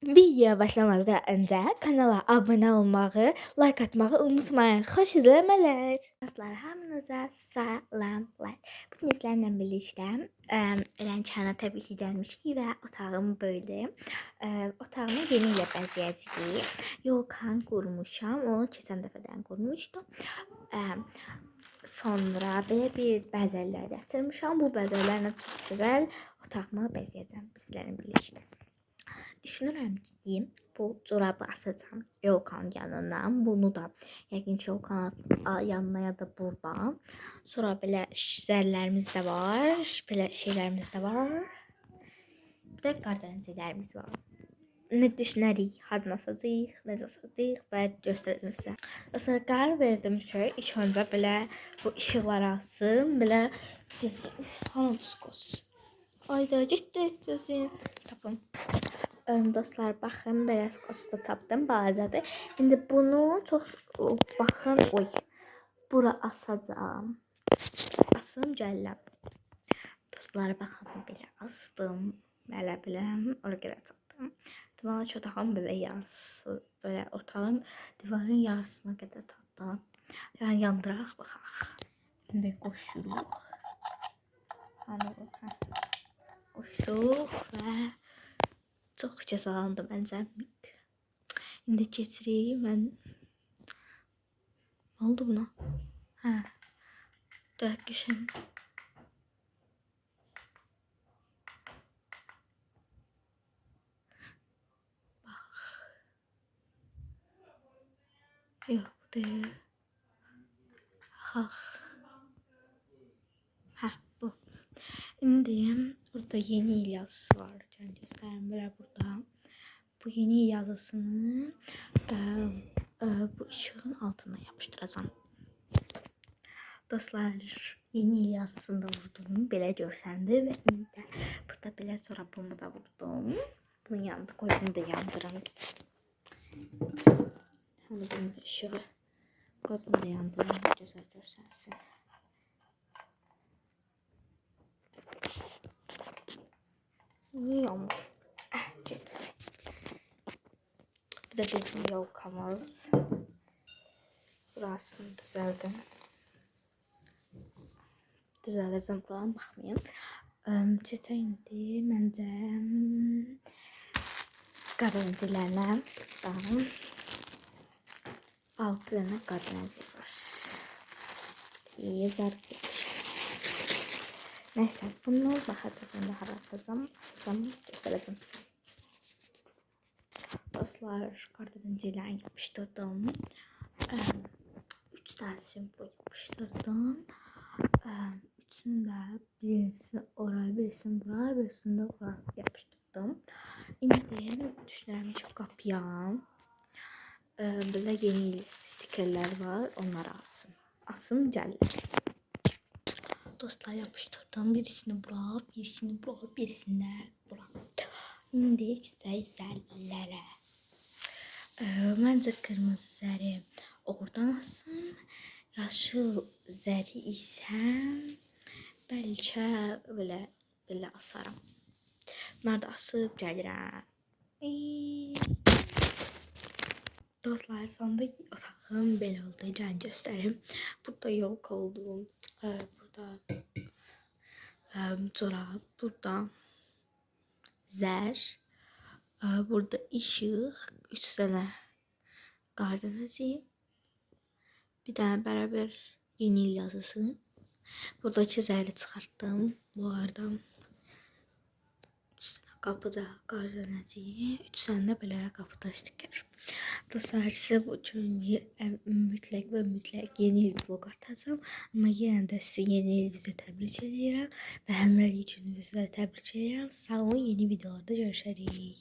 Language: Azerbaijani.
Videoya başlamazdan öncə kanala abunə olmağı, like atmağı unutmayın. Xoş izləmələr. Dostlar, hamınıza salamlar. Bugün sizlərlə birlikdə Lənkərana təbii ki gəlmişik və otağımı böyle otağımı yeni ilə bəzəyəcəyik. Yolkan qurmuşam, onu keçən dəfədən qurmuşdum. Sonra belə bir bəzəllər gətirmişəm. Bu bəzəllərlə çox gözəl otağımı bəzəyəcəm sizlərlə birlikdə. Düşünürəm ki, bu corabı asacağım Yolkanın yanından. Bunu da yəqin ki Yolkanın yanına ya da burada. Sonra belə zərlərimiz də var. Belə şeylərimiz də var. Bir də qardanizlərimiz var. Ne düşünərik, hardan asacağıq, necə asacağıq və göstərəcəm sizə. Sonra qərar verdim ki, ilk öncə belə bu işıqları asım. Belə hamı buskos. Ayda getdi, gözləyin, tapın. Dostlar, baxın, belə skosu tapdım, balacadır. İndi bunu çox, baxın, bura asacağım. Asım, gələm. Dostlar, baxın, belə astım. Belə, oraya görə çatdım. Deməli ki, otağın belə yarısı, belə otağın divarın yarısına qədər çatdım. Yəni, yandıraq, baxaq. İndi qoşuruq. Qoşuruq və çox cəzalandım əncəmlik. İndi keçireyim mən. Ne oldu buna? Dəqiqəşən. Bax. Yox, bu deyil. Bu. İndi burada yeni il yazısı var. Göstərim belə burada. Bu yeni il yazısını bu ışığın altına yapıştıracağım. Dostlar, yeni il yazısını da vurdum. Belə görsəndi və indi burada belə çorabımı da vurdum. Bunun yanında qoydum da yandırım. Hani bunun ışığı qoydum da yandırım. Gözəl görsənsin. Niye olmuş? Geçti. Bu da bizim Yolkamız. Burasını düzeldim. Düzələcəm, buranı baxmayın. Keçə indi məncə qardancilərlə buradan 6 dənə qardanci var. Zərb etmiş. Nəysə, bunu baxacaq, indi hara asacağım, göstərəcəm sizə. Dostlar, qardancilərini yapışdırdım. 3 tanesini buraya yapıştırdım. Üçünü de birisini oraya, birisini buraya, birisini de buraya yapıştırdım. İndi düşünürüm ki qapıya böyle yeni stikerler var, onları asım. Asım gəlir. Dostlar, yapıştırdım. Birisini buraya, birisini buraya, birisini de buraya. İndi sizə zərlərə. Məncə qırmızı zəri oradan asım. Yaşıl zəri isə bəlkə belə asarım. Bunları da asıb gəlirəm. Dostlar, sonunda otağım belə oldu. Gəlin göstərim. Burada yolka oldu. Burada corab, burada zər, burada işıq, 3 dənə qardanəzi, bir dənə bərabər yeni il yazısı. Buradakı zəri çıxartdım. Bu arada 3 dənə qapıda qardanəzi, 3 dənə də belə qapıda stiker. Dostlar, sizə bu üçün mütləq və mütləq yeni il vlog atacağım. Amma yenə də sizi yeni ilinizə təbrik edirəm və həmrəylik gününüzü də təbrik edirəm. Sağ olun, yeni videolarda görüşərik.